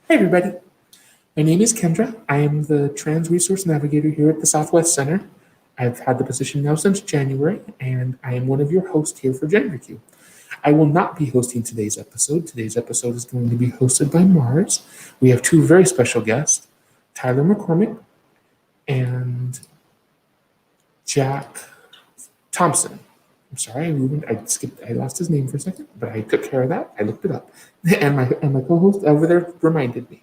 Hey everybody, my name is Kendra. I am the Trans Resource Navigator here at the Southwest Center. I've had the position now since January, and I am one of your hosts here for GenderQ. I will not be hosting today's episode. Today's episode is going to be hosted by Mars. We have two very special guests, Tyler McCormick and Jack Thompson. I'm sorry, I lost his name for a second, but I took care of that. I looked it up, and my co-host over there reminded me.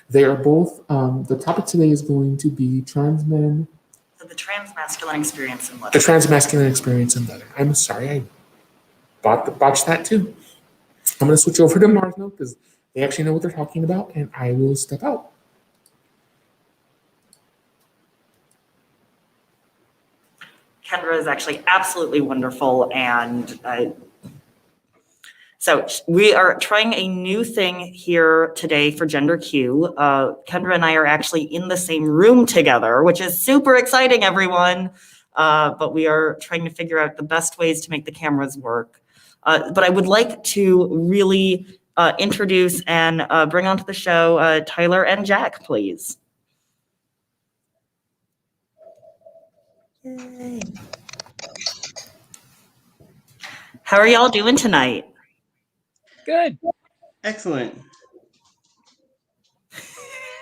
They are both. The topic today is going to be trans men. So the trans-masculine experience in leather. The trans-masculine experience in leather. I'm sorry, I botched that too. I'm going to switch over to Mars now because they actually know what they're talking about, and I will step out. Kendra is actually absolutely wonderful, and so we are trying a new thing here today for GenderQ. Kendra and I are actually in the same room together, which is super exciting, everyone. But we are trying to figure out the best ways to make the cameras work. But I would like to really introduce and bring onto the show Tyler and Jack, please. Yay. How are y'all doing tonight? Good. Excellent.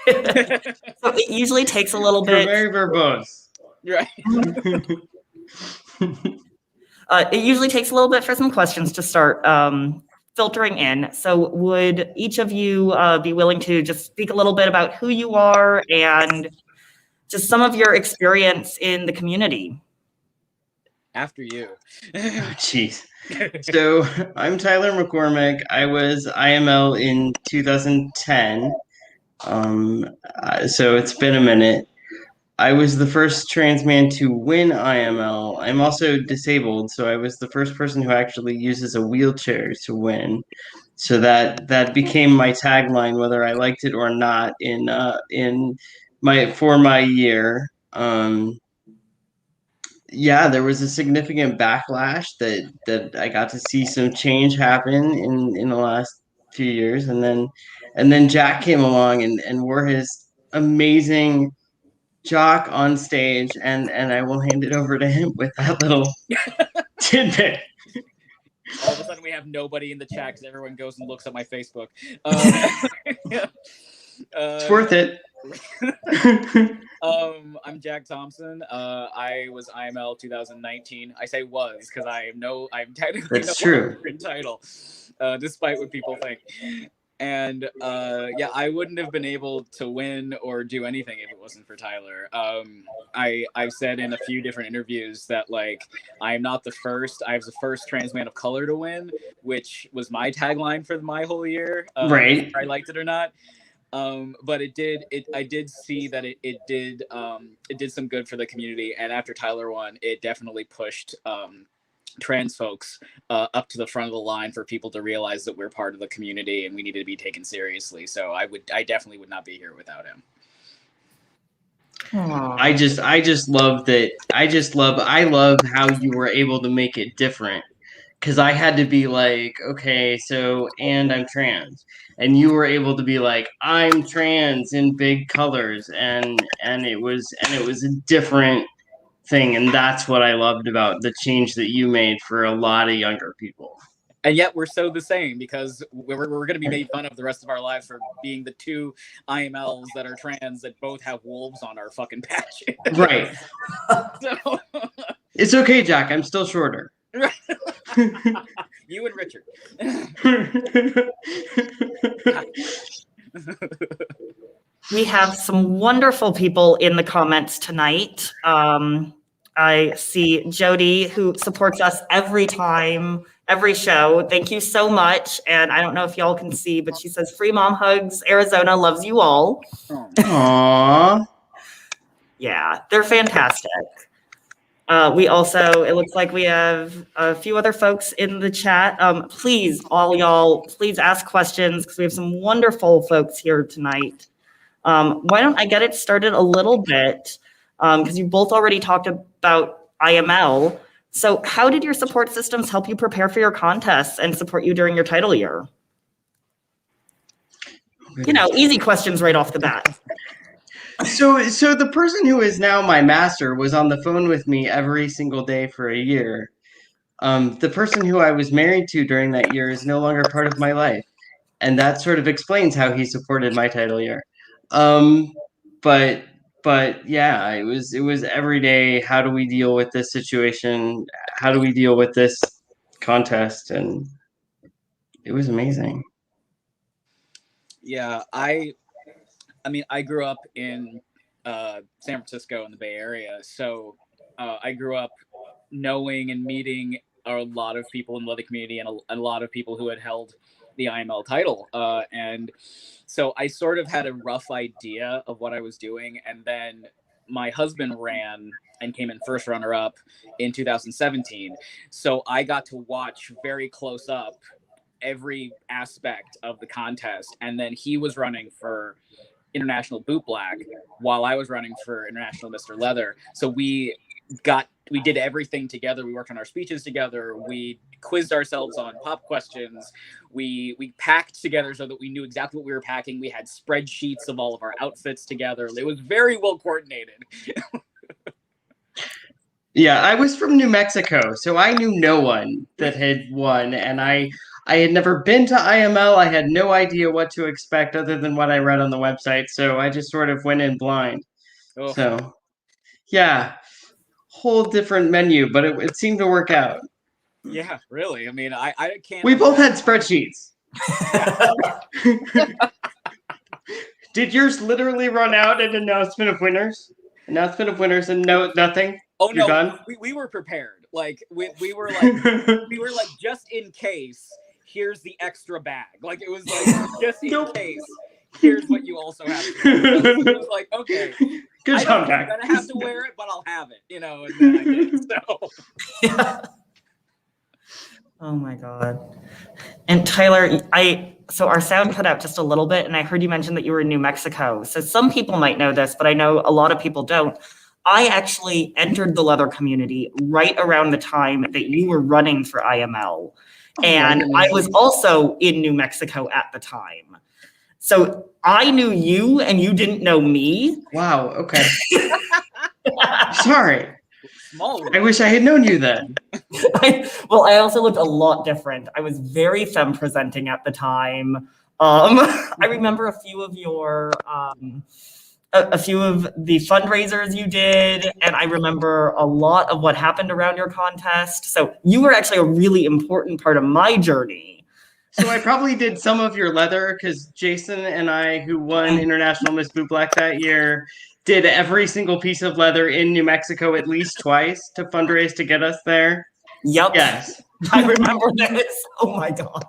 So it usually takes a little bit. You're very verbose. Right. It usually takes a little bit for some questions to start filtering in. So would each of you be willing to just speak a little bit about who you are and just some of your experience in the community? After you. Oh, jeez. So I'm Tyler McCormick. I was IML in 2010. So it's been a minute. I was the first trans man to win IML. I'm also disabled, so I was the first person who actually uses a wheelchair to win. So that became my tagline, whether I liked it or not, in my year. Yeah, there was a significant backlash that I got to see some change happen in the last few years, and then Jack came along and wore his amazing jock on stage, and I will hand it over to him with that little tidbit. All of a sudden, we have nobody in the chat because everyone goes and looks at my Facebook. It's worth it. I'm Jack Thompson. I was IML 2019. I say was because I'm technically That's true. In title, despite what people think. And yeah, I wouldn't have been able to win or do anything if it wasn't for Tyler. I've said in a few different interviews that like I'm not the first. I was the first trans man of color to win, which was my tagline for my whole year. Right. Whether I liked it or not. But I did see that it did some good for the community, and after Tyler won, it definitely pushed trans folks up to the front of the line for people to realize that we're part of the community and we needed to be taken seriously. So I definitely would not be here without him. Aww. I love how you were able to make it different. Because I had to be like, okay, so, and I'm trans. And you were able to be like, I'm trans in big colors. And it was a different thing. And that's what I loved about the change that you made for a lot of younger people. And yet we're so the same because we're going to be made fun of the rest of our lives for being the two IMLs that are trans that both have wolves on our fucking patches. Right. So, it's okay, Jack. I'm still shorter. You and Richard. We have some wonderful people in the comments tonight. I see Jody, who supports us every time, every show. Thank you so much. And I don't know if y'all can see, but she says, "Free mom hugs. Arizona loves you all." Aww. Yeah, they're fantastic. We also, it looks like we have a few other folks in the chat. Please, all y'all, please ask questions because we have some wonderful folks here tonight. Why don't I get it started a little bit? Because you both already talked about IML. So how did your support systems help you prepare for your contests and support you during your title year? easy questions right off the bat. So the person who is now my master was on the phone with me every single day for a year. The person who I was married to during that year is no longer part of my life, and that sort of explains how he supported my title year. But yeah, it was every day. How do we deal with this situation? How do we deal with this contest? And it was amazing. Yeah, I mean, I grew up in San Francisco in the Bay Area, so I grew up knowing and meeting a lot of people in the leather community and a lot of people who had held the IML title. And so I sort of had a rough idea of what I was doing. And then my husband ran and came in first runner-up in 2017. So I got to watch very close up every aspect of the contest. And then he was running for International Boot Black while I was running for International Mr. Leather. So we did everything together. We worked on our speeches together. We quizzed ourselves on pop questions. We packed together so that we knew exactly what we were packing. We had spreadsheets of all of our outfits together. It was very well coordinated. Yeah, I was from New Mexico, so I knew no one that had won, and I had never been to IML. I had no idea what to expect other than what I read on the website, so I just sort of went in blind. Oh. So, yeah, whole different menu, but it seemed to work out. Yeah, really. I mean, I can't. We both had spreadsheets. Did yours literally run out at announcement of winners? Announcement of winners and nothing? Oh You're no, done? we were prepared. Like we were like just in case. Here's the extra bag. Like it was like just in case. Here's what you also have. To do. So it was like okay. Good job, Jack. I'm gonna have to wear it, but I'll have it. And then I did. So. Yeah. Oh my God. And Tyler, so our sound cut out just a little bit, and I heard you mention that you were in New Mexico. So some people might know this, but I know a lot of people don't. I actually entered the leather community right around the time that you were running for IML. And I was also in New Mexico at the time. So I knew you and you didn't know me. Wow, okay. Sorry. Small. I wish I had known you then. I also looked a lot different. I was very femme presenting at the time. I remember a few of your a few of the fundraisers you did, and I remember a lot of what happened around your contest. So you were actually a really important part of my journey. So I probably did some of your leather because Jason and I, who won International Miss Boot Black that year, did every single piece of leather in New Mexico at least twice to fundraise to get us there. Yep. Yes. I remember this. Oh my God.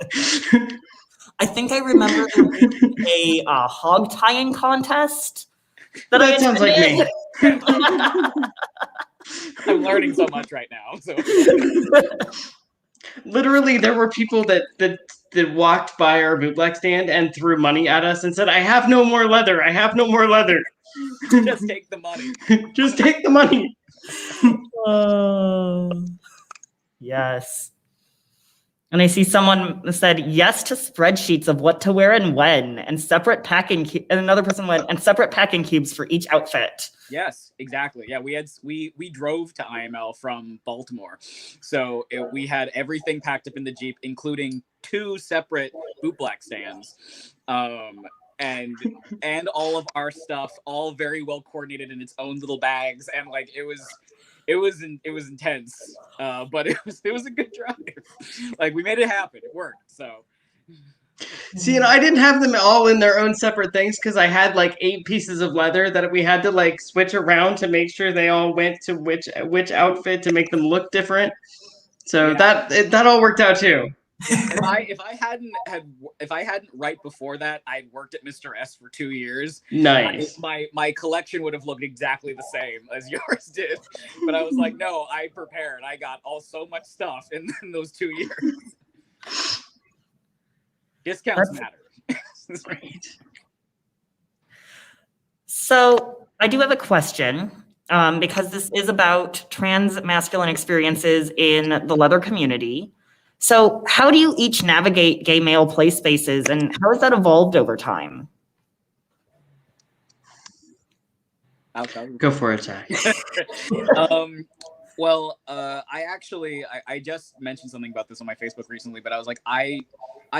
I think I remember a hog tying contest. That sounds like me. I'm learning so much right now. So. Literally, there were people that walked by our boot black stand and threw money at us and said, "I have no more leather. I have no more leather." Just take the money. Just take the money. Yes. And I see someone said yes to spreadsheets of what to wear and when, and separate packing. And another person went and separate packing cubes for each outfit. Yes, exactly. Yeah, we drove to IML from Baltimore, so we had everything packed up in the Jeep, including 2 separate boot black stands, and all of our stuff, all very well coordinated in its own little bags, and like it was intense, but it was a good drive. Like we made it happen. It worked. So. See, and I didn't have them all in their own separate things because I had like 8 pieces of leather that we had to like switch around to make sure they all went to which outfit to make them look different. So Yeah. that all worked out too. If I hadn't right before that, I'd worked at Mr. S for 2 years. Nice. My collection would have looked exactly the same as yours did, but I was like, no, I prepared. I got so much stuff in those 2 years. Discounts matter. Right. So I do have a question, because this is about trans masculine experiences in the leather community. So how do you each navigate gay male play spaces, and how has that evolved over time? Go for it, Zach. Well, I just mentioned something about this on my Facebook recently, but I was like, I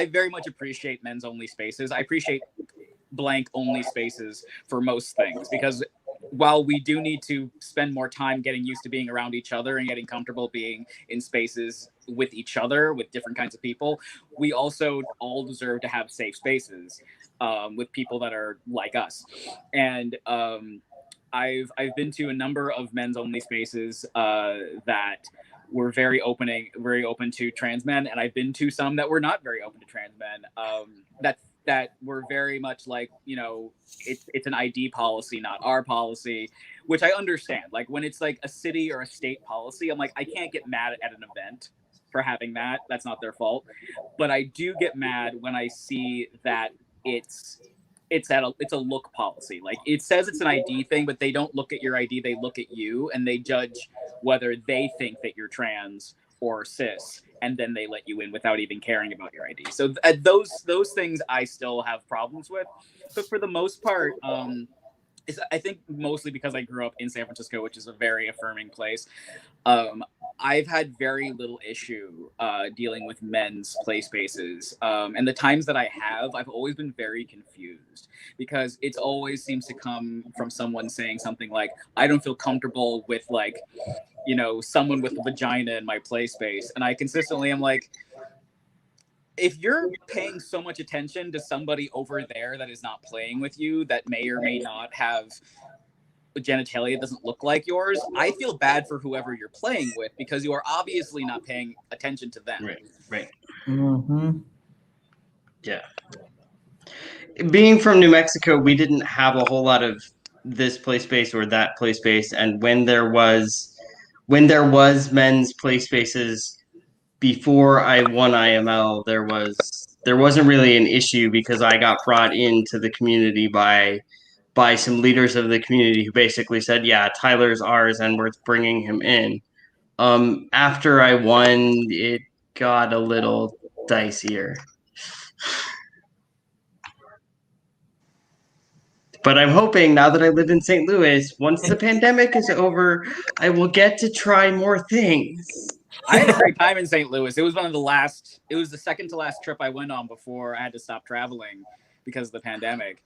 very much appreciate men's only spaces. I appreciate blank only spaces for most things, because while we do need to spend more time getting used to being around each other and getting comfortable being in spaces with each other, with different kinds of people, we also all deserve to have safe spaces with people that are like us. And I've been to a number of men's only spaces that were very open to trans men, and I've been to some that were not very open to trans men. That were very much like, you know, it's an ID policy, not our policy, which I understand. Like when it's like a city or a state policy, I'm like, I can't get mad at an event for having that. That's not their fault. But I do get mad when I see that it's a look policy. Like it says it's an ID thing, but they don't look at your ID. They look at you and they judge whether they think that you're trans or cis, and then they let you in without even caring about your ID. So those things I still have problems with. But for the most part, I think mostly because I grew up in San Francisco, which is a very affirming place. I've had very little issue dealing with men's play spaces. And the times that I have, I've always been very confused, because it always seems to come from someone saying something like, I don't feel comfortable with, like, you know, someone with a vagina in my play space. And I consistently am like, if you're paying so much attention to somebody over there that is not playing with you, that may or may not have genitalia that doesn't look like yours, I feel bad for whoever you're playing with, because you are obviously not paying attention to them. Right. Mm-hmm. Yeah. Being from New Mexico, we didn't have a whole lot of this play space or that play space, and when there was men's play spaces before I won IML, there wasn't really an issue, because I got brought into the community by some leaders of the community who basically said, yeah, Tyler's ours and we're bringing him in. After I won, it got a little dicier. But I'm hoping, now that I live in St. Louis, once the pandemic is over, I will get to try more things. I had a great time in St. Louis. It was the second to last trip I went on before I had to stop traveling because of the pandemic.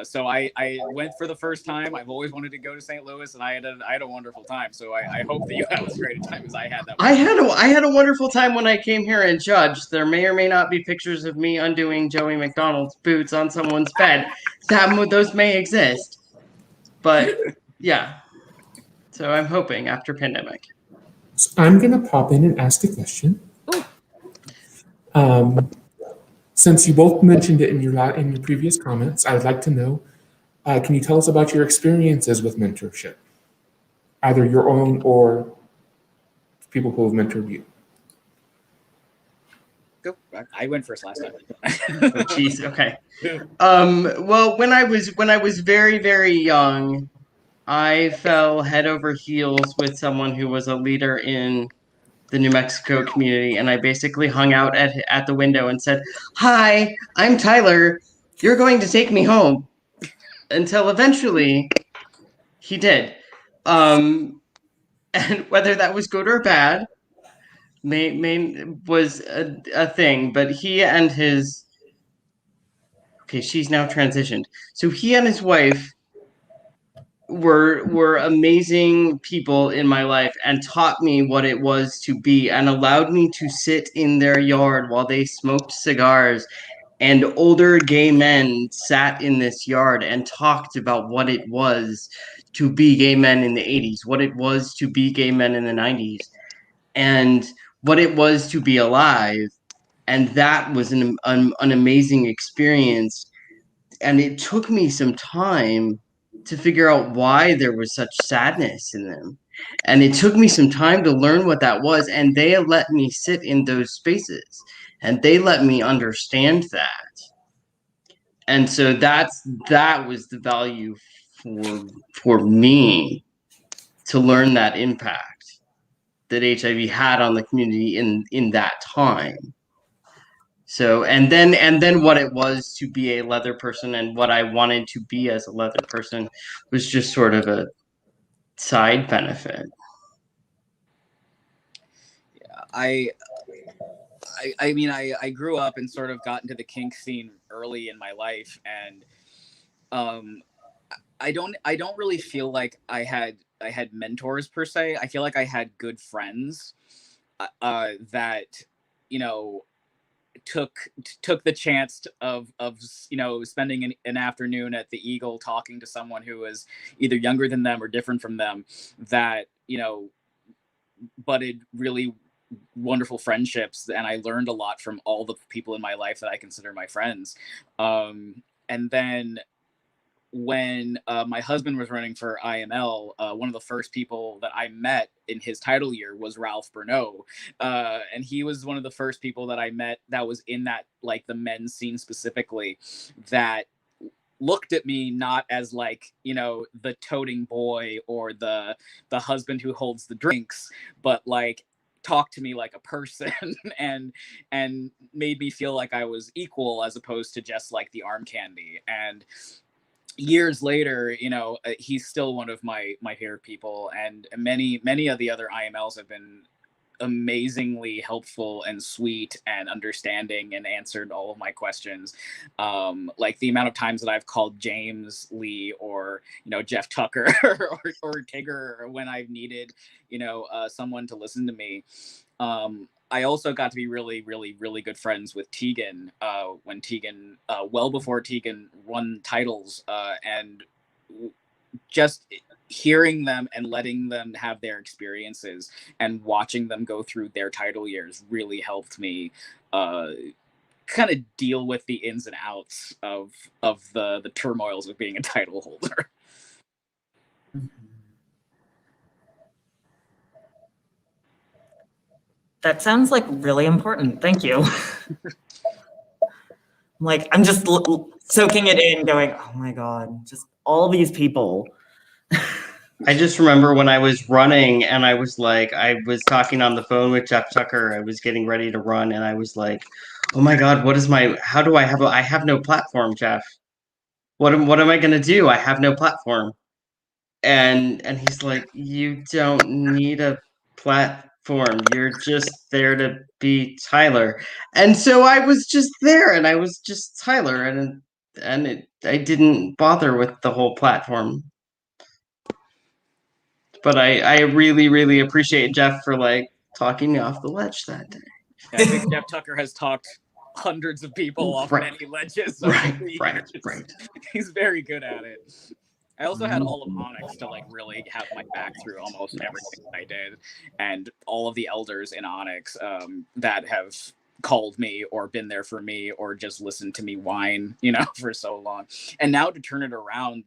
So I went for the first time. I've always wanted to go to St. Louis, and I had a wonderful time. So I hope that you had as great a time as I had that. I had a wonderful time when I came here and judged. There may or may not be pictures of me undoing Joey McDonald's boots on someone's bed. Those may exist, but yeah. So I'm hoping after pandemic. So I'm going to pop in and ask a question. Since you both mentioned it in your previous comments, I would like to know, can you tell us about your experiences with mentorship, either your own or people who have mentored you? Go. I went first last time. Oh, jeez. Okay. Well, when I was very, very young, I fell head over heels with someone who was a leader in the New Mexico community, and I basically hung out at the window and said, "Hi, I'm Tyler. You're going to take me home." Until eventually, he did. And whether that was good or bad, was a thing. But he and his she's now transitioned. So he and his wife were amazing people in my life and taught me what it was to be, and allowed me to sit in their yard while they smoked cigars, and older gay men sat in this yard and talked about what it was to be gay men in the 80s, what it was to be gay men in the 90s, and what it was to be alive. And that was an amazing experience. And it took me some time to figure out why there was such sadness in them. And it took me some time to learn what that was. And they let me sit in those spaces, and they let me understand that. And so that was the value for me, to learn that impact that HIV had on the community in that time. So and then what it was to be a leather person and what I wanted to be as a leather person was just sort of a side benefit. I mean, I grew up and sort of got into the kink scene early in my life, and I don't really feel like I had mentors per se. I feel like I had good friends that, you know, took the chance of spending an afternoon at the Eagle talking to someone who was either younger than them or different from them, that, you know, budded really wonderful friendships, and I learned a lot from all the people in my life that I consider my friends. And then when my husband was running for IML, one of the first people that I met in his title year was Ralph Bernot. And he was one of the first people that I met that was in that, like, the men's scene specifically, that looked at me not as, like, you know, the toting boy or the husband who holds the drinks, but like talked to me like a person and made me feel like I was equal as opposed to just like the arm candy. And years later, you know, he's still one of my favorite people, and many of the other IMLs have been amazingly helpful and sweet and understanding and answered all of my questions. Like the amount of times that I've called James Lee or, you know, Jeff Tucker or Tigger when I've needed, you know, someone to listen to me. I also got to be really, really, really good friends with Tegan when Tegan, well before Tegan won titles, and just hearing them and letting them have their experiences and watching them go through their title years really helped me kind of deal with the ins and outs of the turmoils of being a title holder. That sounds like really important. Thank you. Like, I'm just soaking it in, going, oh my God, just all these people. I just remember when I was running and I was talking on the phone with Jeff Tucker. I was getting ready to run and I was like, oh my God, how do I have no platform, Jeff. What am I gonna do? I have no platform. And he's like, you don't need a platform. You're just there to be Tyler. And so I was just there and I was just Tyler I didn't bother with the whole platform. But I really, really appreciate Jeff for like talking me off the ledge that day. I think Jeff Tucker has talked hundreds of people off many ledges. Right. He's very good at it. I also had all of Onyx to like really have my back through almost everything I did, and all of the elders in Onyx that have called me or been there for me or just listened to me whine, you know, for so long. And now to turn it around,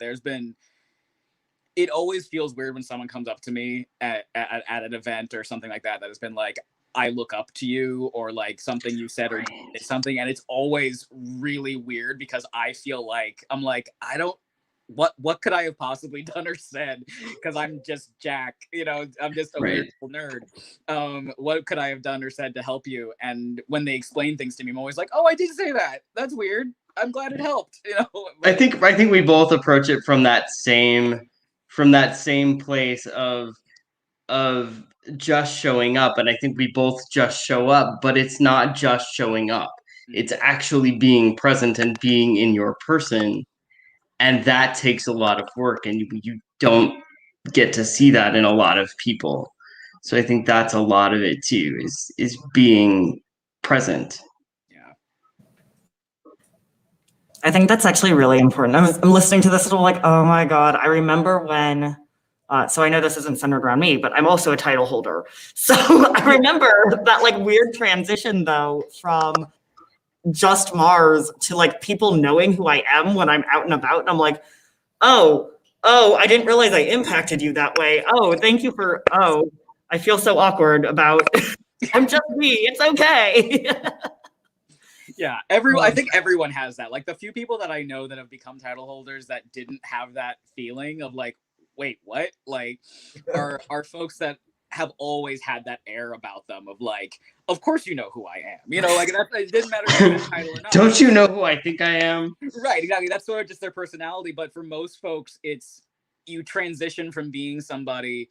it always feels weird when someone comes up to me at an event or something like that has been like, I look up to you, or like something you said or did something, and it's always really weird because I feel like I'm like, I don't, what could I have possibly done or said? Because I'm just Jack, you know, I'm just a weird little nerd. What could I have done or said to help you? And when they explain things to me, I'm always like, oh, I did say that. That's weird. I'm glad it helped. You know. I think we both approach it from that same place of just showing up, and I think we both just show up, but it's not just showing up. It's actually being present and being in your person. And that takes a lot of work, and you don't get to see that in a lot of people. So I think that's a lot of it too, is being present. Yeah. I think that's actually really important. I'm listening to this and I'm like, oh my God, I remember when, so I know this isn't centered around me, but I'm also a title holder. So I remember that like weird transition though from just Mars to like people knowing who I am when I'm out and about. And I'm like, oh, I didn't realize I impacted you that way. Oh, thank you for, I feel so awkward about, I'm just me, it's okay. Yeah, I think everyone has that. Like the few people that I know that have become title holders that didn't have that feeling of like, wait, what? Like are folks that have always had that air about them of like, of course you know who I am. You know, like it didn't matter if they had a title or not. Don't you know who I think I am? Right, exactly. That's sort of just their personality. But for most folks, it's you transition from being somebody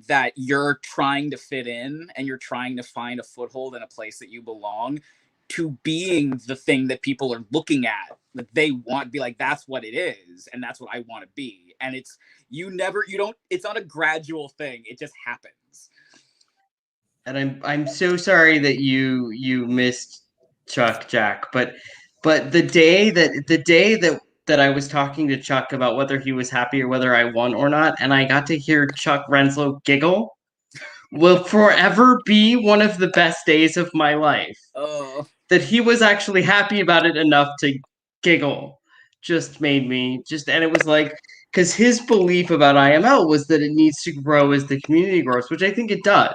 that you're trying to fit in and you're trying to find a foothold in a place that you belong to being the thing that people are looking at, that they want to be like, that's what it is. And that's what I want to be. And it's, it's not a gradual thing. It just happens. And I'm so sorry that you missed Chuck, Jack, but the day that I was talking to Chuck about whether he was happy or whether I won or not, and I got to hear Chuck Renslow giggle, will forever be one of the best days of my life. Oh. That he was actually happy about it enough to giggle just made me and it was like, because his belief about IML was that it needs to grow as the community grows, which I think it does.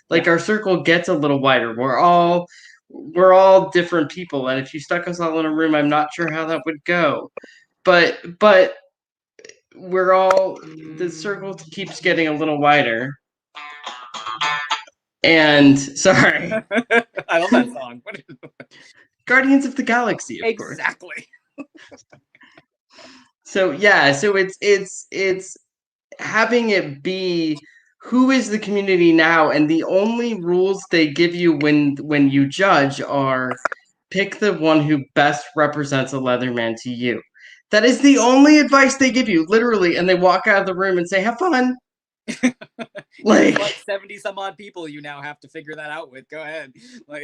Like our circle gets a little wider. We're all different people, and if you stuck us all in a room, I'm not sure how that would go. But we're all, the circle keeps getting a little wider. And sorry, I love that song. Guardians of the Galaxy, of course. Exactly. So yeah, so it's having it be who is the community now, and the only rules they give you when you judge are pick the one who best represents a Leatherman to you. That is the only advice they give you, literally, and they walk out of the room and say, "Have fun." like 70 some odd people you now have to figure that out with. Go ahead.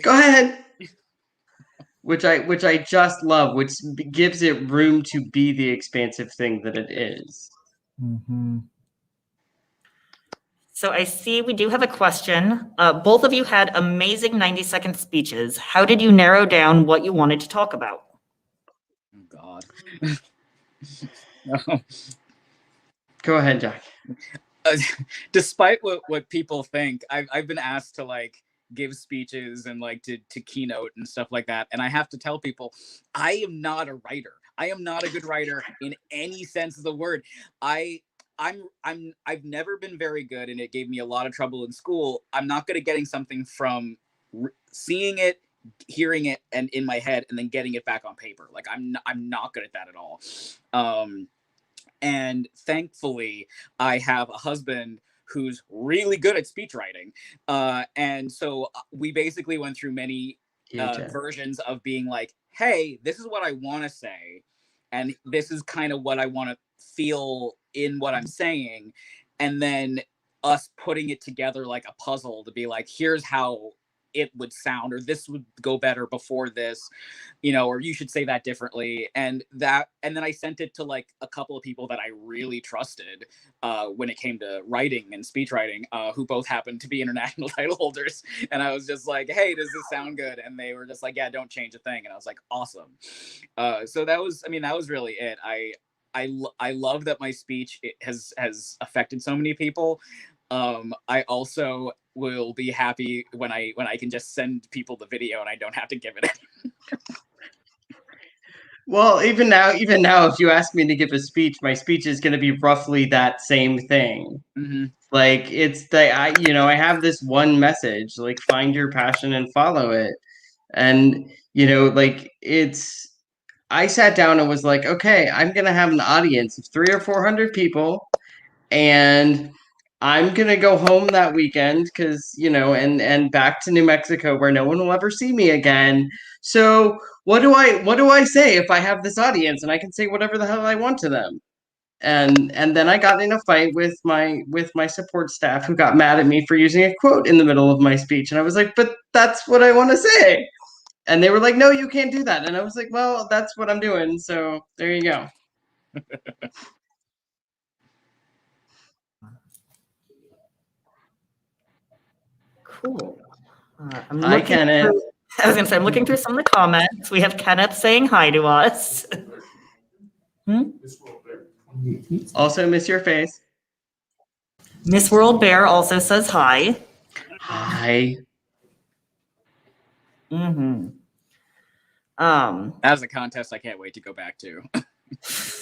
Go ahead. Which I just love, which gives it room to be the expansive thing that it is. Mm-hmm. So I see we do have a question. Both of you had amazing 90-second speeches. How did you narrow down what you wanted to talk about? Oh, God. Go ahead, Jack. Despite what people think, I've been asked to like give speeches and like to keynote and stuff like that. And I have to tell people, I am not a writer. I am not a good writer in any sense of the word. I've never been very good, and it gave me a lot of trouble in school. I'm not good at getting something from seeing it, hearing it, and in my head, and then getting it back on paper. Like I'm not good at that at all. And thankfully, I have a husband who's really good at speech writing. And so we basically went through many versions of being like, hey, this is what I want to say. And this is kind of what I want to feel in what I'm saying. And then us putting it together like a puzzle to be like, here's how it would sound, or this would go better before this, you know, or you should say that differently. And then I sent it to like a couple of people that I really trusted when it came to writing and speech writing, who both happened to be international title holders. And I was just like, hey, does this sound good? And they were just like, yeah, don't change a thing. And I was like, awesome. So that was really it. I love that my speech has affected so many people. I also will be happy when I can just send people the video and I don't have to give it in. Well, even now, if you ask me to give a speech, my speech is going to be roughly that same thing. Mm-hmm. Like I have this one message, like find your passion and follow it. And, like I sat down and was like, okay, I'm going to have an audience of 300 or 400 people, and I'm going to go home that weekend because, and back to New Mexico where no one will ever see me again. So what do I say if I have this audience? And I can say whatever the hell I want to them. And then I got in a fight with my support staff, who got mad at me for using a quote in the middle of my speech. And I was like, but that's what I want to say. And they were like, no, you can't do that. And I was like, well, that's what I'm doing. So there you go. Cool. Hi, Kenneth. I was going to say, I'm looking through some of the comments. We have Kenneth saying hi to us. Also miss your face. Miss World Bear also says hi. Hi. Mm-hmm. That was a contest I can't wait to go back to.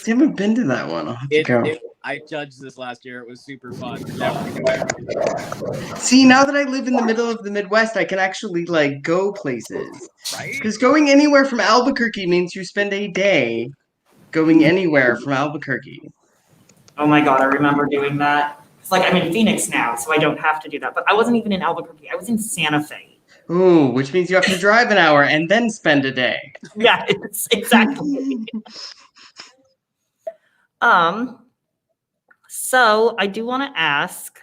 haven't been to that one. I'll have to go. I judged this last year. It was super fun. Definitely go. See, now that I live in the middle of the Midwest, I can actually like go places. Right? Because going anywhere from Albuquerque means you spend a day going anywhere from Albuquerque. Oh my God, I remember doing that. It's like I'm in Phoenix now, so I don't have to do that. But I wasn't even in Albuquerque. I was in Santa Fe. Ooh, which means you have to drive an hour and then spend a day. Yeah, it's exactly. So I do want to ask,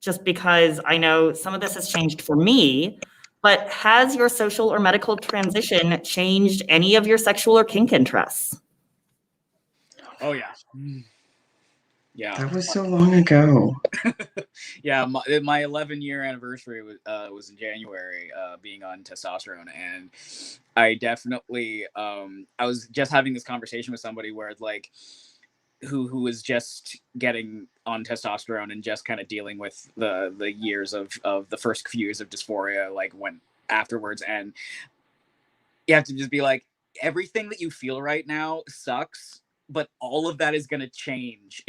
just because I know some of this has changed for me, but has your social or medical transition changed any of your sexual or kink interests? Oh yeah. Yeah. That was so long ago. Yeah, my 11-year anniversary was in January, being on testosterone, and I definitely I was just having this conversation with somebody where it's like who was just getting on testosterone and just kind of dealing with the years of the first few years of dysphoria, like when afterwards, and you have to just be like, everything that you feel right now sucks, but all of that is going to change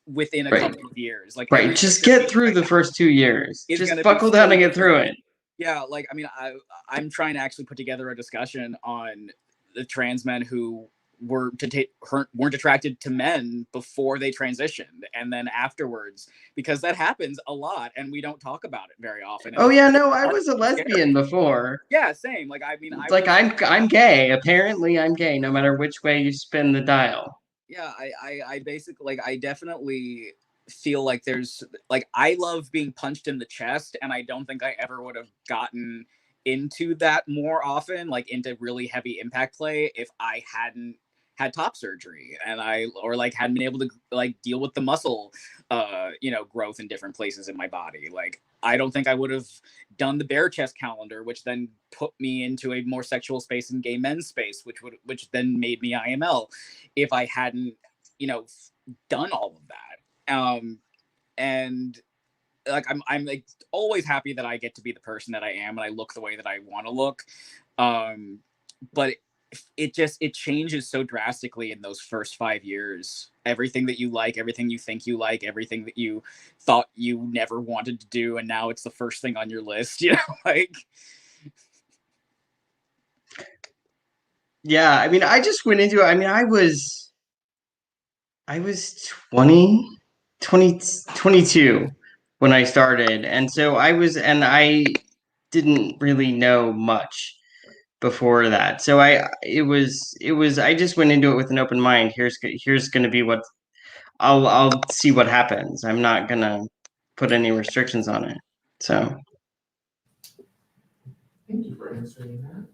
within a couple of years. Like, right, just get through the first 2 years. Just buckle down and get through it. Yeah, like, I mean, I'm trying to actually put together a discussion on the trans men who weren't attracted to men before they transitioned, and then afterwards, because that happens a lot and we don't talk about it very often. Oh yeah, no, I was a lesbian before. Yeah, same. Like, I mean, I'm gay. Apparently I'm gay, no matter which way you spin the dial. Yeah, I basically, like, I definitely feel like there's, like, I love being punched in the chest, and I don't think I ever would have gotten into that more often, like into really heavy impact play, if I hadn't had top surgery and hadn't been able to like deal with the muscle growth in different places in my body. Like, I don't think I would have done the bare chest calendar, which then put me into a more sexual space and gay men's space, which then made me IML, if I hadn't done all of that. And like, I'm like always happy that I get to be the person that I am and I look the way that I want to look. But it changes so drastically in those first 5 years. Everything that you like, everything you think you like, everything that you thought you never wanted to do, and now it's the first thing on your list, like. Yeah, I mean, I just went into it. I mean, I was 22 when I started. And so I didn't really know much before that. So I just went into it with an open mind. Here's going to be what I'll see what happens. I'm not going to put any restrictions on it. So Thank you for answering that.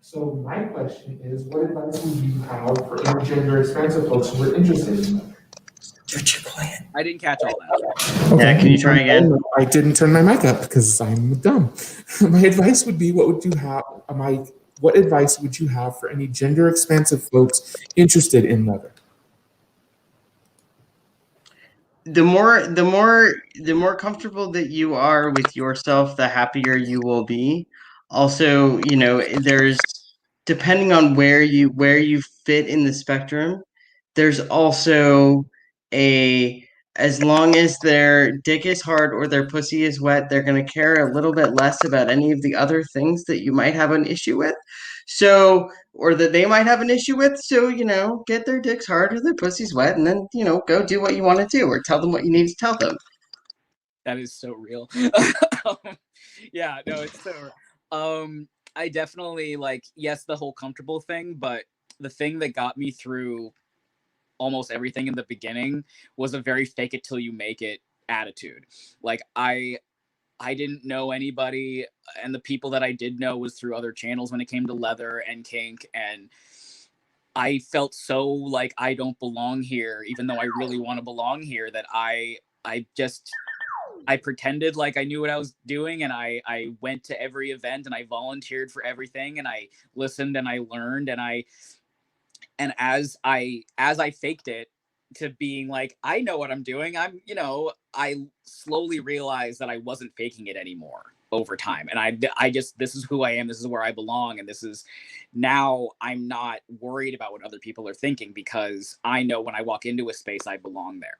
So my question is, what advice would you have for intergender expansive folks who are interested in that? You're too quiet. I didn't catch all that. Okay. yeah, can you try again? I didn't turn my mic up because I'm dumb. My advice would be, what advice would you have for any gender expansive folks interested in leather? The more comfortable that you are with yourself, the happier you will be. Also, there's, depending on where you fit in the spectrum, there's also as long as their dick is hard or their pussy is wet, they're going to care a little bit less about any of the other things that you might have an issue with. So, or that they might have an issue with. So, get their dicks hard or their pussy's wet, and then, go do what you want to do, or tell them what you need to tell them. That is so real. Yeah, no, it's so, I definitely, like, yes, the whole comfortable thing, but the thing that got me through almost everything in the beginning was a very fake it till you make it attitude. Like, I didn't know anybody, and the people that I did know was through other channels when it came to leather and kink, and I felt so like I don't belong here, even though I really want to belong here, that I pretended like I knew what I was doing, and I went to every event and I volunteered for everything, and I listened and I learned, and as I faked it to being like, I know what I'm doing, I slowly realized that I wasn't faking it anymore. over time. And I just, this is who I am. This is where I belong. And this is, now I'm not worried about what other people are thinking, because I know when I walk into a space, I belong there.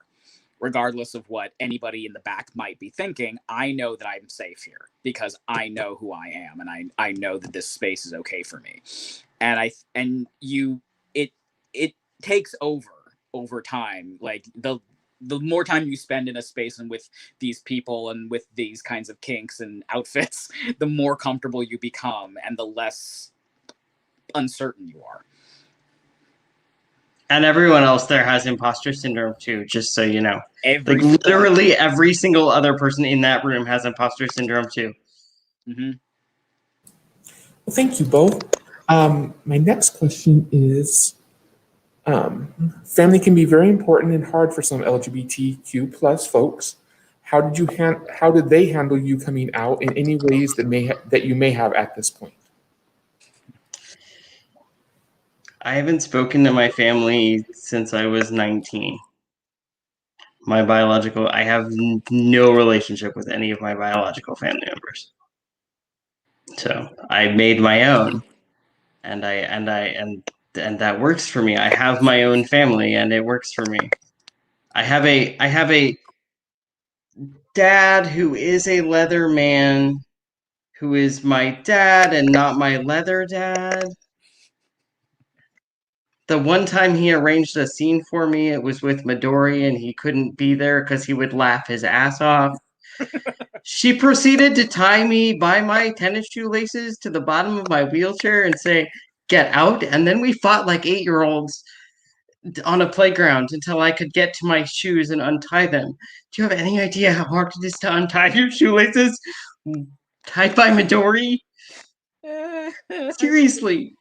Regardless of what anybody in the back might be thinking, I know that I'm safe here because I know who I am, and I know that this space is okay for me. And it takes over time. Like the more time you spend in a space and with these people and with these kinds of kinks and outfits, the more comfortable you become and the less uncertain you are. And everyone else there has imposter syndrome too, just so you know. Literally every single other person in that room has imposter syndrome too. Mm-hmm. Well, thank you both. My next question is, family can be very important and hard for some LGBTQ plus folks. How did they handle you coming out in any ways that you may have at this point? I haven't spoken to my family since I was 19. I have no relationship with any of my biological family members. So I made my own, and that works for me. I have my own family, and it works for me. I have a dad who is a Leatherman, who is my dad and not my leather dad. The one time he arranged a scene for me, it was with Midori, and he couldn't be there because he would laugh his ass off. She proceeded to tie me by my tennis shoelaces to the bottom of my wheelchair and say, "Get out." And then we fought like 8-year-olds on a playground until I could get to my shoes and untie them. Do you have any idea how hard it is to untie your shoelaces? Tied by Midori? Seriously.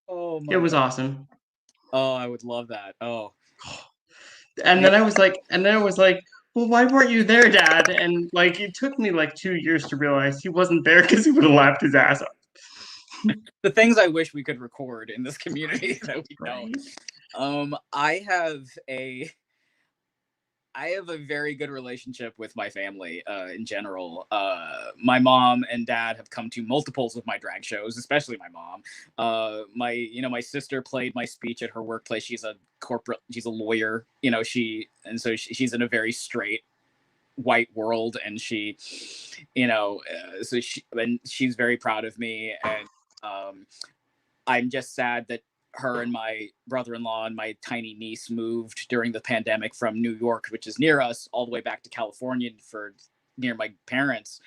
Oh my It was God. awesome. Oh, I would love that. Oh. And then I was like, well, why weren't you there, Dad? And like, it took me like 2 years to realize he wasn't there because he would have laughed his ass off. The things I wish we could record in this community that we don't. I have a very good relationship with my family in general. My mom and dad have come to multiples of my drag shows, especially my mom. My sister played my speech at her workplace. She's a lawyer. She's in a very straight white world, and she's very proud of me, and I'm just sad that her and my brother-in-law and my tiny niece moved during the pandemic from New York, which is near us, all the way back to California near my parents.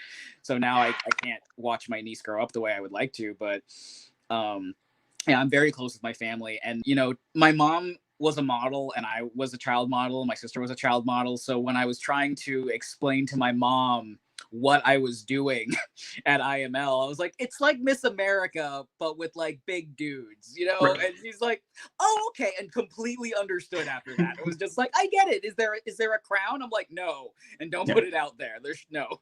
So now I can't watch my niece grow up the way I would like to, but yeah, I'm very close with my family. And, my mom was a model and I was a child model. My sister was a child model. So when I was trying to explain to my mom what I was doing at IML, I was like, it's like Miss America, but with like big dudes, Right. And she's like, oh, okay. And completely understood after that. It was just like, I get it. Is there a crown? I'm like, no. And don't put it out there. There's no.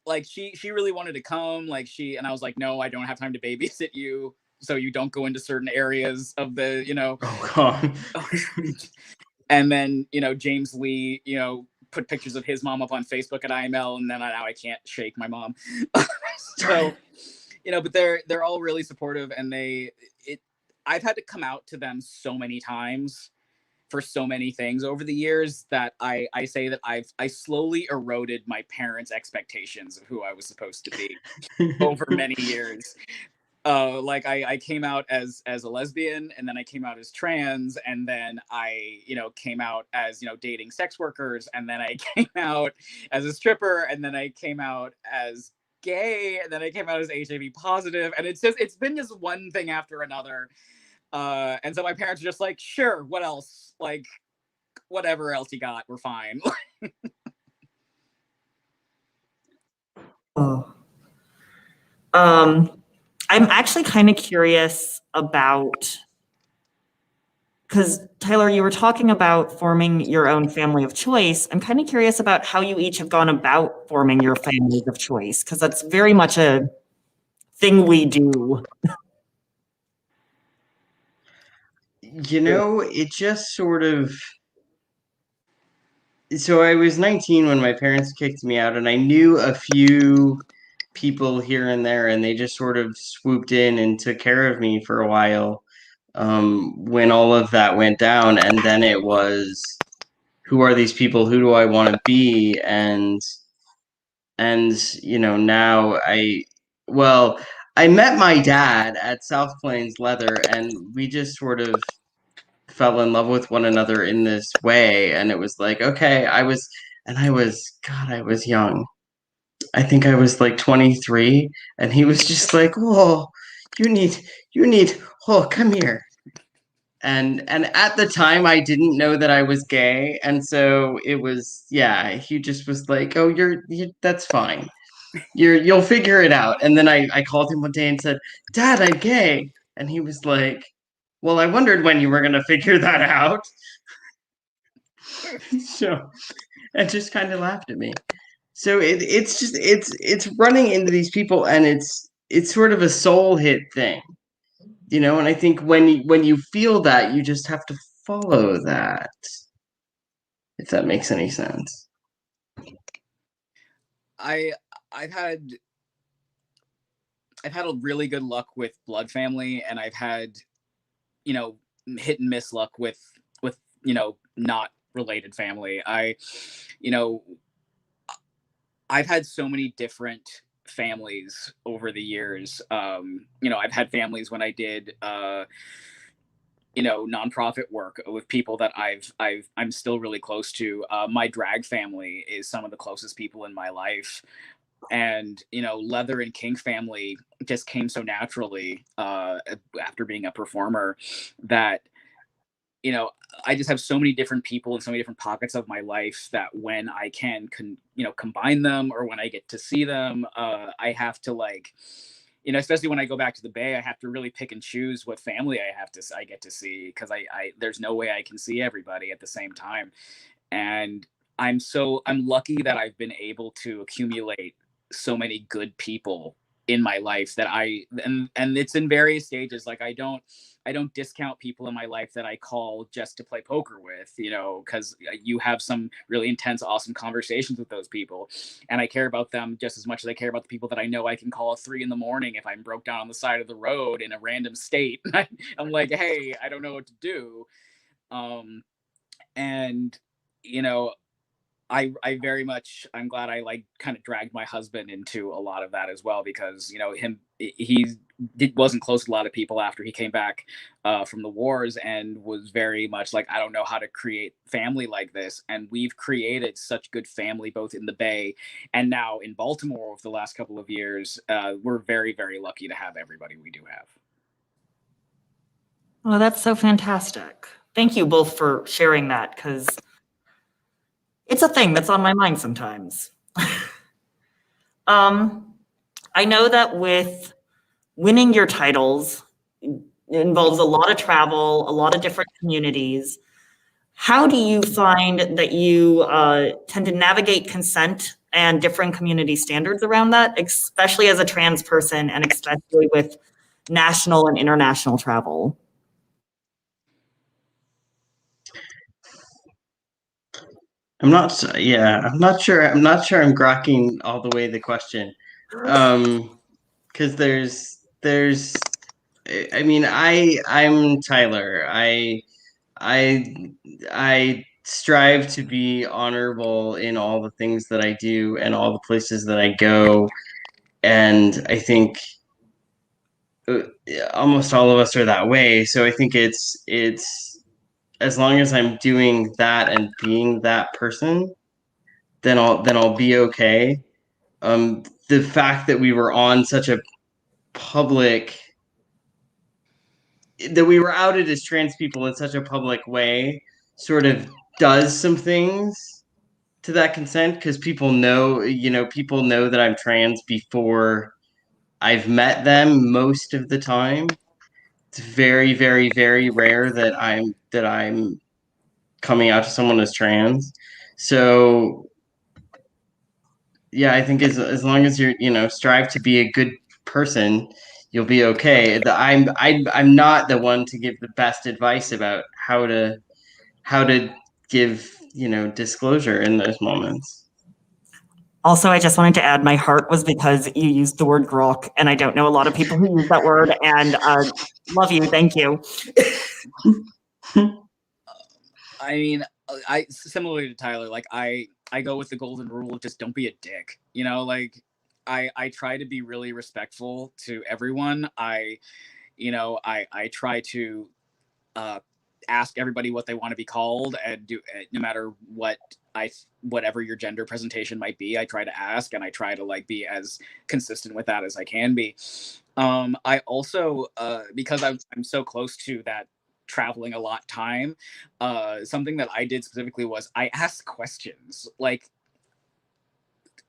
Like she really wanted to come, and I was like, no, I don't have time to babysit you. So you don't go into certain areas of the, Oh, God. And then, James Lee, put pictures of his mom up on Facebook at IML, and then now I can't shake my mom. So, but they're all really supportive, and I've had to come out to them so many times for so many things over the years that I say that I slowly eroded my parents' expectations of who I was supposed to be over many years. I came out as a lesbian, and then I came out as trans, and then I came out as dating sex workers, and then I came out as a stripper, and then I came out as gay, and then I came out as HIV positive, and it's been just one thing after another. And so my parents are just like, sure, what else? Like, whatever else you got, we're fine. I'm actually kind of curious about, because Tyler, you were talking about forming your own family of choice. I'm kind of curious about how you each have gone about forming your families of choice, because that's very much a thing we do. It just sort of, so I was 19 when my parents kicked me out, and I knew a few people here and there, and they just sort of swooped in and took care of me for a while, when all of that went down. And then it was, who are these people? Who do I want to be? And now well, I met my dad at South Plains Leather, and we just sort of fell in love with one another in this way. And it was like, okay, God, I was young. I think I was like 23, and he was just like, oh, you need, oh, come here. And at the time, I didn't know that I was gay, and so it was, yeah, he just was like, oh, that's fine. You'll figure it out. And then I called him one day and said, Dad, I'm gay. And he was like, well, I wondered when you were going to figure that out. So, and just kind of laughed at me. So it's running into these people, and it's sort of a soul hit thing, and I think when you feel that, you just have to follow that, if that makes any sense. I've had a really good luck with blood family, and I've had, hit and miss luck with not related family. I've had so many different families over the years. I've had families when I did nonprofit work with people that I'm still really close to. My drag family is some of the closest people in my life. And Leather and King family just came so naturally after being a performer that I just have so many different people in so many different pockets of my life that when I can combine them, or when I get to see them, I have to especially when I go back to the Bay, I have to really pick and choose what family I get to see, because I there's no way I can see everybody at the same time. And I'm lucky that I've been able to accumulate so many good people in my life that and it's in various stages. Like I don't discount people in my life that I call just to play poker with, because you have some really intense, awesome conversations with those people. And I care about them just as much as I care about the people that I know I can call at 3 a.m. if I'm broke down on the side of the road in a random state. I'm like, hey, I don't know what to do. And, I very much, I'm glad I kind of dragged my husband into a lot of that as well, because he wasn't close to a lot of people after he came back from the wars, and was very much like, I don't know how to create family like this. And we've created such good family both in the Bay and now in Baltimore over the last couple of years. We're very, very lucky to have everybody we do have. Oh, that's so fantastic. Thank you both for sharing that, because it's a thing that's on my mind sometimes. I know that with winning your titles, it involves a lot of travel, a lot of different communities. How do you find that you tend to navigate consent and different community standards around that, especially as a trans person, and especially with national and international travel? I'm not sure I'm grokking all the way the question. Because I'm Tyler. I strive to be honorable in all the things that I do and all the places that I go. And I think almost all of us are that way. So I think it's as long as I'm doing that and being that person, then I'll be okay. The fact that we were on such a public, that we were outed as trans people in such a public way, sort of does some things to that consent, because people know that I'm trans before I've met them most of the time. It's very, very, very rare that I'm coming out to someone as trans. So yeah, I think as long as you're, strive to be a good person, you'll be okay. I'm not the one to give the best advice about how to give disclosure in those moments. Also, I just wanted to add my heart was because you used the word grok, and I don't know a lot of people who use that word, and love you. Thank you. I mean, I similarly to Tyler, like I go with the golden rule of just don't be a dick. Like I try to be really respectful to everyone. I try to ask everybody what they want to be called, and do no matter whatever your gender presentation might be, I try to ask, and I try to like be as consistent with that as I can be. I also because I'm so close to that traveling a lot time, something that I did specifically was I asked questions. Like,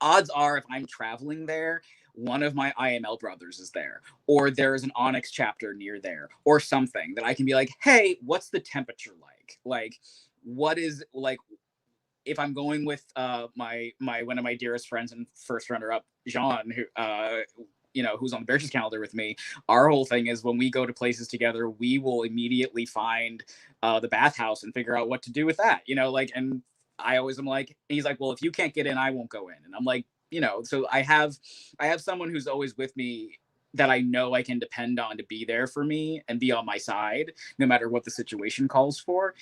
odds are if I'm traveling there, one of my IML brothers is there, or there's an Onyx chapter near there, or something that I can be like, hey, what's the temperature like? Like, what is like, if I'm going with my one of my dearest friends and first runner up, Jean, who who's on the Beartooth calendar with me, our whole thing is when we go to places together, we will immediately find the bathhouse and figure out what to do with that. And I always am like, he's like, well, if you can't get in, I won't go in. And I'm like, so I have someone who's always with me that I know I can depend on to be there for me and be on my side, no matter what the situation calls for.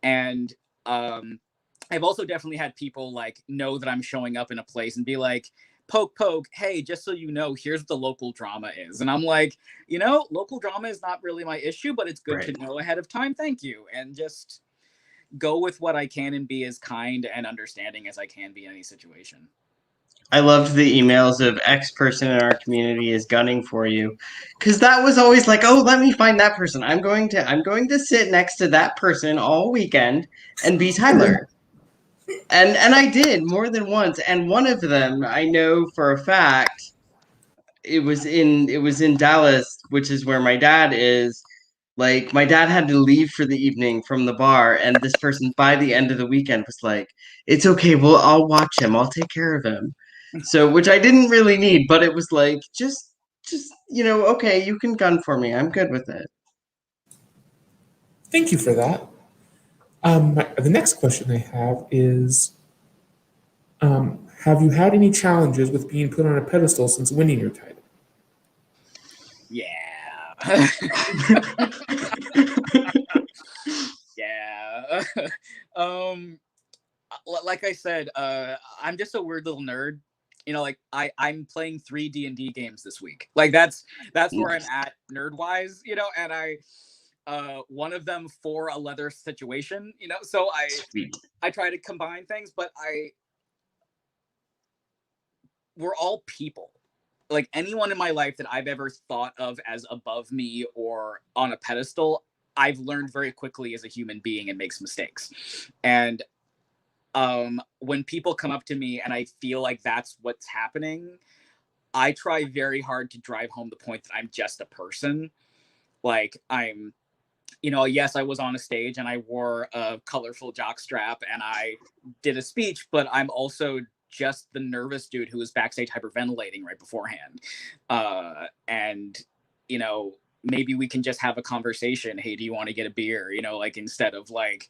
And I've also definitely had people like know that I'm showing up in a place and be like, poke, hey, just so you know, here's what the local drama is. And I'm like, local drama is not really my issue, but it's good to know ahead of time. Thank you. And just go with what I can and be as kind and understanding as I can be in any situation. I loved the emails of X person in our community is gunning for you, because that was always like, oh, let me find that person. I'm going to sit next to that person all weekend and be Tyler. And I did more than once, and one of them I know for a fact it was in Dallas, which is where my dad is. Like, my dad had to leave for the evening from the bar, and this person by the end of the weekend was like, it's okay, well, I'll watch him, I'll take care of him. So, which I didn't really need, but it was like, just okay, you can gun for me, I'm good with it. Thank you for that. The next question I have is, have you had any challenges with being put on a pedestal since winning your title? Yeah. Yeah. Like I said, I'm just a weird little nerd. Like I'm playing 3 D&D games this week. Like that's where I'm at nerd wise, and I one of them for a leather situation, so I try to combine things, but we're all people. Like, anyone in my life that I've ever thought of as above me or on a pedestal, I've learned very quickly as a human being and makes mistakes. And when people come up to me and I feel like that's what's happening, I try very hard to drive home the point that I'm just a person. Like, I'm, yes, I was on a stage and I wore a colorful jockstrap and I did a speech, but I'm also just the nervous dude who was backstage hyperventilating right beforehand. And, maybe we can just have a conversation. Hey, do you want to get a beer? Like, instead of like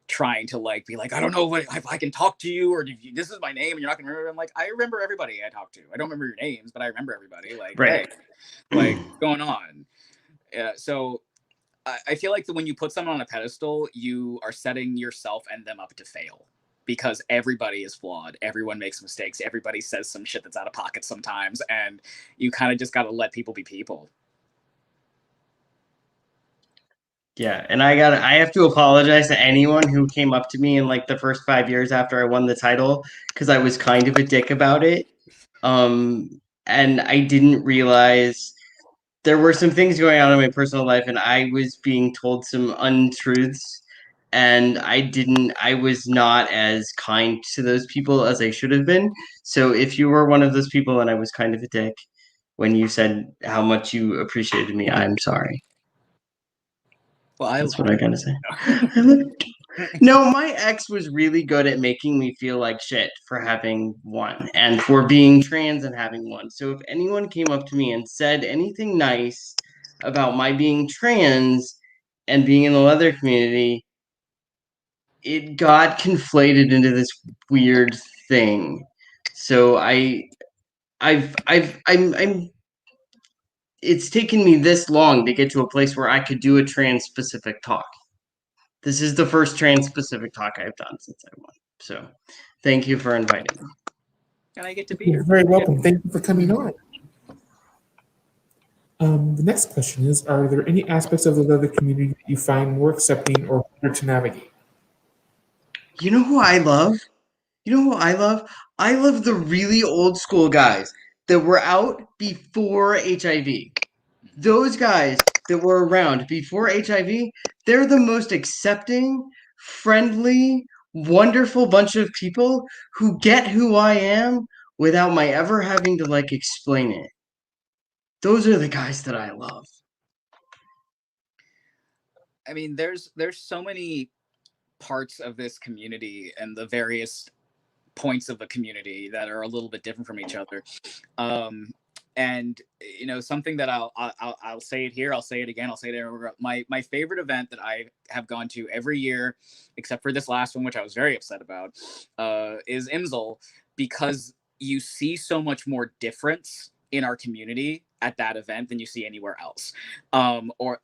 trying to like be like, I don't know what if I can talk to you, or this is my name and you're not gonna remember. I'm like, I remember everybody I talked to. I don't remember your names, but I remember everybody. Like, right. Hey, like, what's going on? So I feel like that when you put someone on a pedestal, you are setting yourself and them up to fail, because everybody is flawed. Everyone makes mistakes. Everybody says some shit that's out of pocket sometimes, and you kind of just got to let people be people. Yeah, and I have to apologize to anyone who came up to me in like the first 5 years after I won the title, because I was kind of a dick about it. And I didn't realize there were some things going on in my personal life, and I was being told some untruths, and I was not as kind to those people as I should have been. So if you were one of those people and I was kind of a dick when you said how much you appreciated me, I'm sorry. Well, that's what I gotta say. No, my ex was really good at making me feel like shit for having won and for being trans and having won. So if anyone came up to me and said anything nice about my being trans and being in the leather community, it got conflated into this weird thing. So I'm it's taken me this long to get to a place where I could do a trans-specific talk. This is the first trans-specific talk I've done since I won. So thank you for inviting me. And I get to be You're here. very welcome. Thank you for coming on. The next question is, are there any aspects of the leather community that you find more accepting or harder to navigate? You know who I love? You know who I love? I love the really old school guys that were out before HIV. Those guys that were around before HIV, they're the most accepting, friendly, wonderful bunch of people who get who I am without my ever having to like explain it. Those are the guys that I love. I mean, there's so many parts of this community and the various points of the community that are a little bit different from each other. And you know, something that I'll say it here, I'll say it again, I'll say it over. My favorite event that I have gone to every year, except for this last one, which I was very upset about, is IMSL, because you see so much more difference in our community at that event than you see anywhere else. Or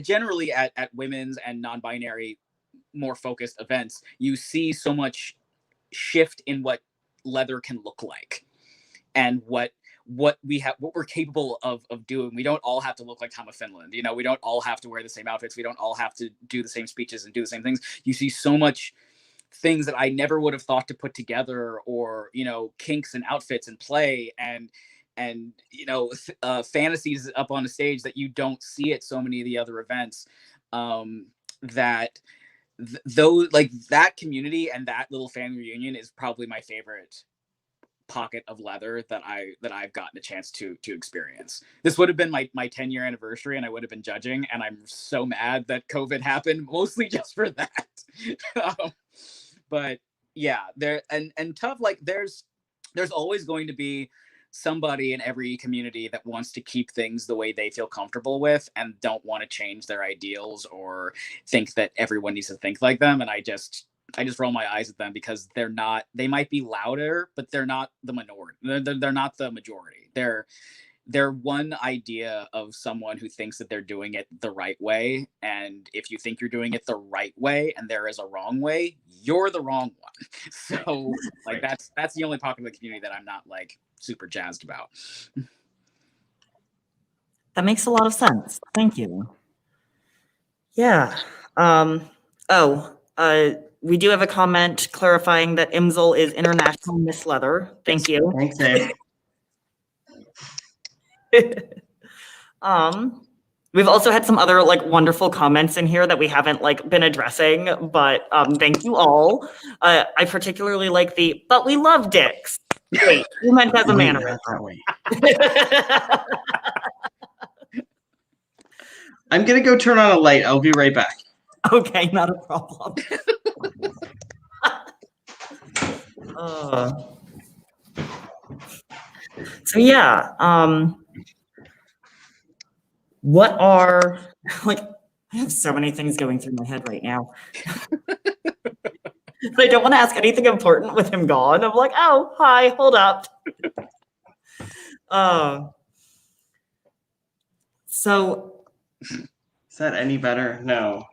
generally at women's and non-binary, more focused events, you see so much shift in what leather can look like and what we're capable of doing. We don't all have to look like Tom of Finland. You know, we don't all have to wear the same outfits. We don't all have to do the same speeches and do the same things. You see so much things that I never would have thought to put together, or, you know, kinks and outfits and play and you know, fantasies up on the stage that you don't see at so many of the other events. Though, like, that community and that little family reunion is probably my favorite pocket of leather that I've gotten a chance to experience. This would have been my 10-year anniversary, and I would have been judging, and I'm so mad that COVID happened, mostly just for that. But yeah, there and tough, like, there's always going to be somebody in every community that wants to keep things the way they feel comfortable with and don't want to change their ideals or think that everyone needs to think like them. And I just roll my eyes at them, because they might be louder, but they're not the minority. They're not the majority. They're one idea of someone who thinks that they're doing it the right way. And if you think you're doing it the right way and there is a wrong way, you're the wrong one. So like, that's the only pocket of the community that I'm not like super jazzed about. That makes a lot of sense. Thank you. Yeah. We do have a comment clarifying that IMSL is International Miss Leather. Thank you. Thanks, Dave. We've also had some other like wonderful comments in here that we haven't like been addressing, but thank you all. I particularly like but we love dicks. Wait, you meant as a mannerism. I'm gonna go turn on a light. I'll be right back. Okay, not a problem. So yeah, what are, like, I have so many things going through my head right now. I don't want to ask anything important with him gone. I'm like, oh, hi, hold up. So. Is that any better? No.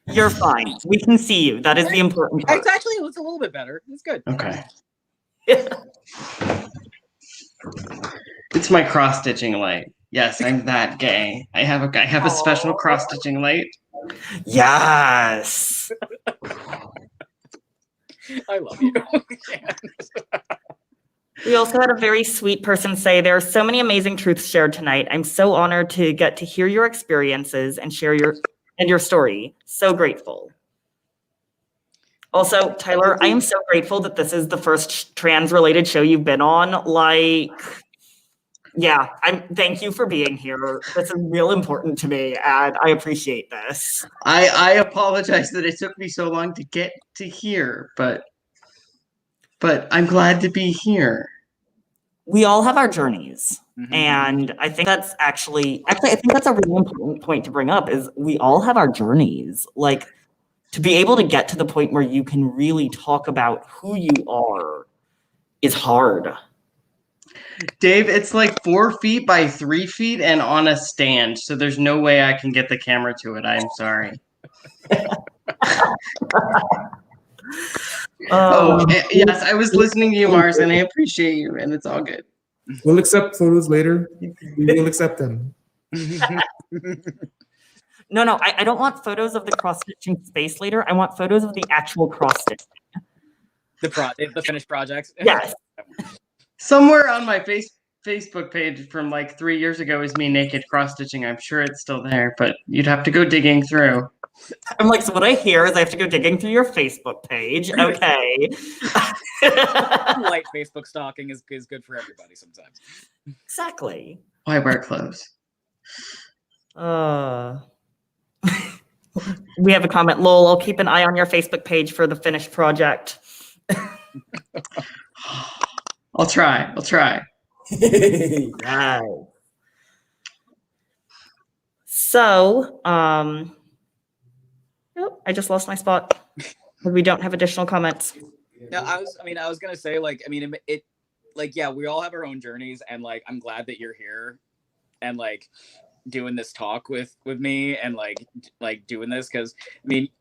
You're fine. We can see you. That is the important part. It's actually, it's a little bit better. It's good. Okay. It's my cross-stitching light. Yes, I'm that gay. I have a special cross-stitching light. Yes. I love you. We also had a very sweet person say, there are so many amazing truths shared tonight. I'm so honored to get to hear your experiences and share your story. So grateful. Also, Tyler, I am so grateful that this is the first trans-related show you've been on. Like, yeah, thank you for being here. This is real important to me, and I appreciate this. I apologize that it took me so long to get to here, but I'm glad to be here. We all have our journeys. Mm-hmm. And I think that's actually, I think that's a really important point to bring up, is we all have our journeys. Like, to be able to get to the point where you can really talk about who you are is hard. Dave, it's like 4 feet by 3 feet and on a stand, so there's no way I can get the camera to it. I'm sorry. Yes, I was listening to you, Mars, and I appreciate you, and it's all good. We'll accept photos later. We will accept them. No, I don't want photos of the cross-stitching space later. I want photos of the actual cross-stitching. The finished projects. Yes. Somewhere on my Facebook page from like 3 years ago is me naked cross-stitching. I'm sure it's still there, but you'd have to go digging through. I'm like, so what I hear is I have to go digging through your Facebook page. Okay. Light Facebook stalking is good for everybody sometimes. Exactly. Why wear clothes? We have a comment. Lol, I'll keep an eye on your Facebook page for the finished project. I'll try. Yes. So, oh, I just lost my spot. We don't have additional comments. No, I was gonna say, like, it like, yeah, we all have our own journeys, and like, I'm glad that you're here and like doing this talk with me and like doing this, because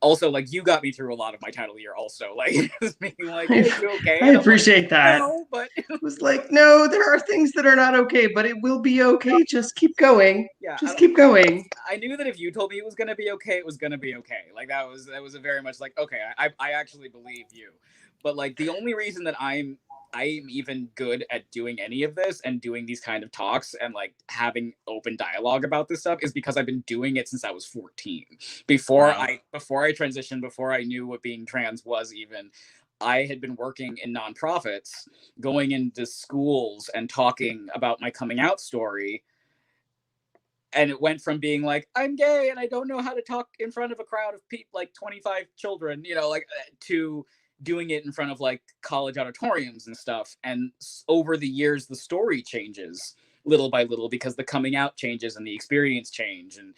also like you got me through a lot of my title year also, like just being like, hey, you okay? I appreciate that. No, but it was like, no, there are things that are not okay, but it will be okay. Just keep going. Yeah, just keep going. I knew that if you told me it was gonna be okay, it was gonna be okay. Like that was a very much like, okay, I actually believe you. But like the only reason that I'm even good at doing any of this and doing these kind of talks and like having open dialogue about this stuff is because I've been doing it since I was 14. Before I transitioned, before I knew what being trans was even, I had been working in nonprofits, going into schools and talking about my coming out story. And it went from being like, I'm gay and I don't know how to talk in front of a crowd of people, like 25 children, to doing it in front of like college auditoriums and stuff. And over the years, the story changes little by little because the coming out changes and the experience change. And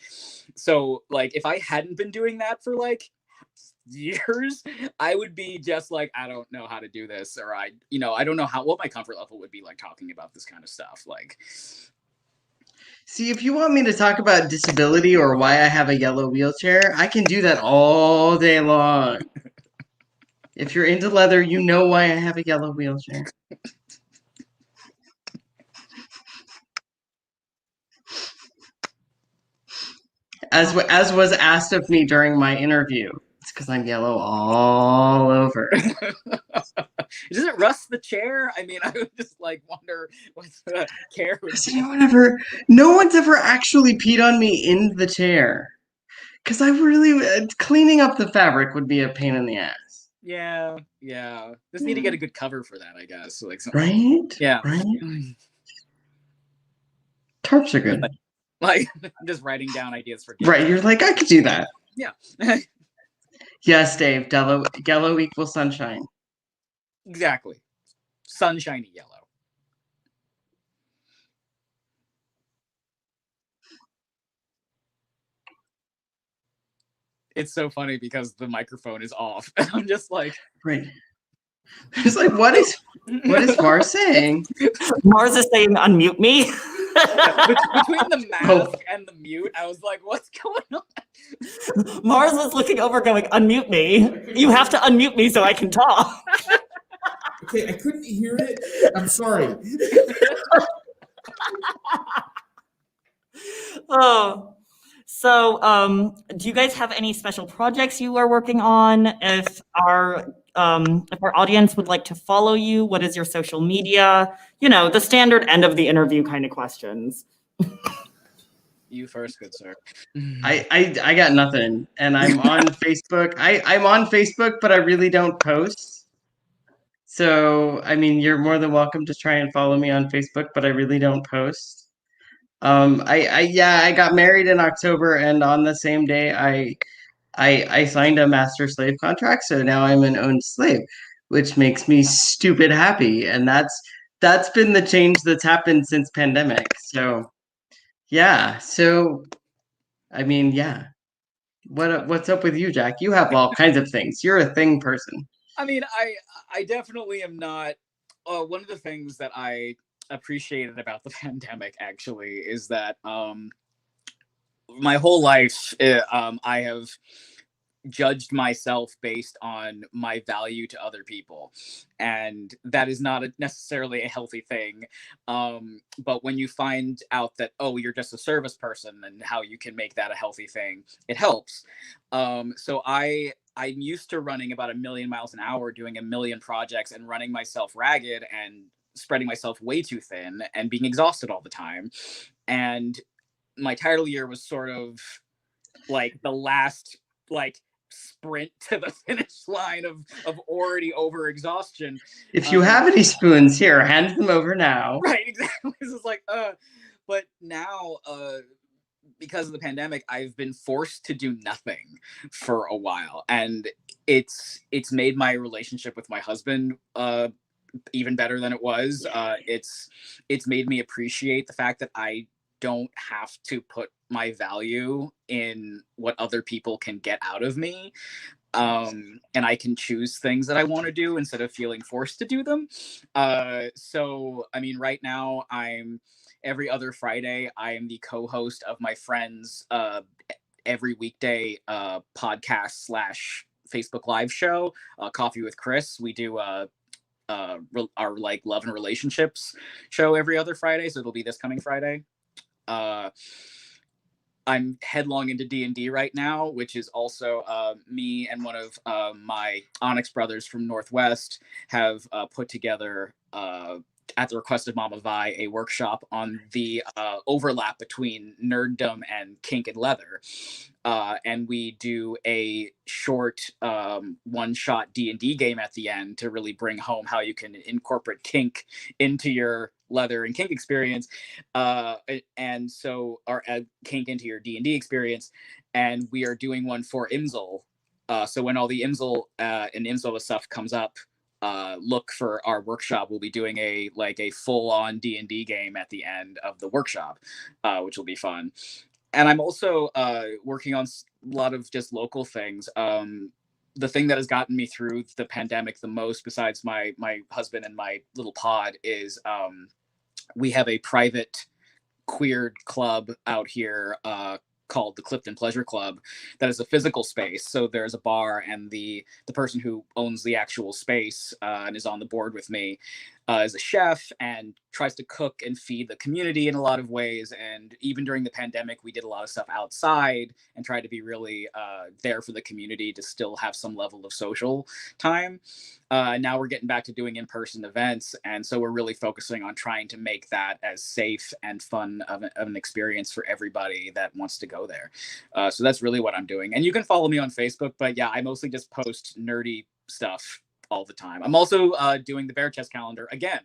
so like, if I hadn't been doing that for like years, I would be just like, I don't know how to do this. Or I don't know what my comfort level would be like talking about this kind of stuff. Like, see, if you want me to talk about disability or why I have a yellow wheelchair, I can do that all day long. If you're into leather, you know why I have a yellow wheelchair. As was asked of me during my interview. It's because I'm yellow all over. Does it rust the chair? I would just like wonder what's the care. No one's ever actually peed on me in the chair. Because I really, cleaning up the fabric would be a pain in the ass. Yeah. Just need to get a good cover for that, I guess. Like right? Yeah. Right? Tarps are good. Like just writing down ideas for games. Right, you're like, I could do that. Yeah. Yes, Dave. Yellow equals sunshine. Exactly. Sunshiny yellow. It's so funny because the microphone is off. I'm just like, right. It's like, what is Mars saying? Mars is saying, unmute me. Between the mask and the mute, I was like, what's going on? Mars was looking over going, unmute me. You have to unmute me so I can talk. Okay, I couldn't hear it. I'm sorry. Oh. So, do you guys have any special projects you are working on? If our audience would like to follow you, what is your social media? The standard end of the interview kind of questions. You first, good sir. I got nothing, and I'm on Facebook. I'm on Facebook, but I really don't post. So, you're more than welcome to try and follow me on Facebook, but I really don't post. I got married in October, and on the same day I signed a master slave contract, so now I'm an owned slave, which makes me stupid happy, and that's been the change that's happened since pandemic. So yeah, yeah. What's up with you, Jack? You have all kinds of things. You're a thing person. I mean, I definitely am not. One of the things that I appreciated about the pandemic actually is that my whole life I have judged myself based on my value to other people, and that is not necessarily a healthy thing. But when you find out that, oh, you're just a service person, and how you can make that a healthy thing, it helps. So I'm used to running about 1,000,000 miles an hour, doing 1,000,000 projects, and running myself ragged and spreading myself way too thin and being exhausted all the time. And my title year was sort of like the last like sprint to the finish line of already over exhaustion. If you have any spoons here, hand them over now. Right, exactly. This is like but now because of the pandemic, I've been forced to do nothing for a while, and it's made my relationship with my husband even better than it was. It's made me appreciate the fact that I don't have to put my value in what other people can get out of me. And I can choose things that I want to do instead of feeling forced to do them. So, I mean, right now every other Friday, I am the co-host of my friend's every weekday podcast / Facebook Live show, Coffee with Chris. We do our like love and relationships show every other Friday, so it'll be this coming Friday. I'm headlong into D&D right now, which is also me and one of my Onyx brothers from Northwest have put together, at the request of Mama Vi, a workshop on the overlap between nerddom and kink and leather. And we do a short one-shot D&D game at the end to really bring home how you can incorporate kink into your leather and kink experience, and so our kink into your D&D experience. And we are doing one for Imsel, so when all the Imsel and Imsel stuff comes up, look for our workshop. We'll be doing a full-on D&D game at the end of the workshop, which will be fun. And I'm also working on a lot of just local things. The thing that has gotten me through the pandemic the most, besides my husband and my little pod, is we have a private queer club out here called the Clifton Pleasure Club that is a physical space. So there's a bar, and the person who owns the actual space and is on the board with me is a chef and tries to cook and feed the community in a lot of ways. And even during the pandemic, we did a lot of stuff outside and tried to be really there for the community to still have some level of social time. Now we're getting back to doing in-person events, and so we're really focusing on trying to make that as safe and fun of an experience for everybody that wants to go there. So that's really what I'm doing. And you can follow me on Facebook, but yeah, I mostly just post nerdy stuff all the time. I'm also doing the Bear Chest calendar again.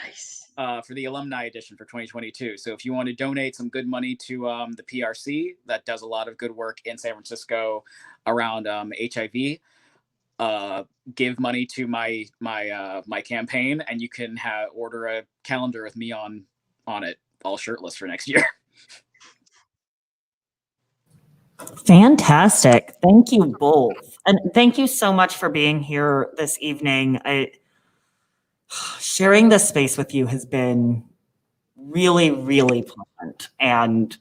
Nice. For the alumni edition for 2022. So if you want to donate some good money to the PRC that does a lot of good work in San Francisco around HIV, give money to my campaign, and you can order a calendar with me on it, all shirtless, for next year. Fantastic. Thank you both. And thank you so much for being here this evening. Sharing this space with you has been really, really pleasant. And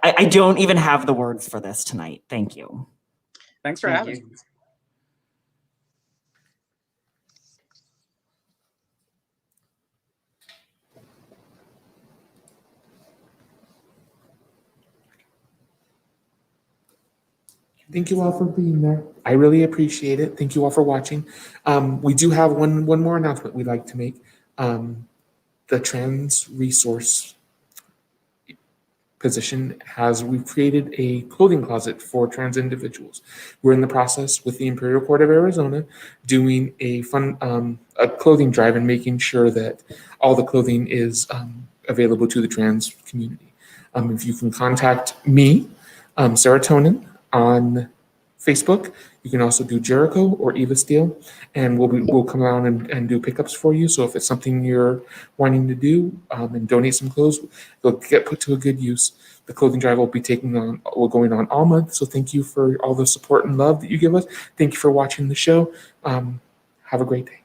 I don't even have the words for this tonight. Thank you. Thanks for having me. Thank you all for being there. I really appreciate it. Thank you all for watching. We do have one more announcement we'd like to make. The trans resource position we've created a clothing closet for trans individuals. We're in the process with the Imperial Court of Arizona doing a clothing drive and making sure that all the clothing is available to the trans community. If you can contact me, Serotonin, on Facebook. You can also do Jericho or Eva Steel, and we'll come around and do pickups for you. So if it's something you're wanting to do and donate some clothes, they'll get put to a good use. The clothing drive will be going on all month. So thank you for all the support and love that you give us. Thank you for watching the show. Have a great day.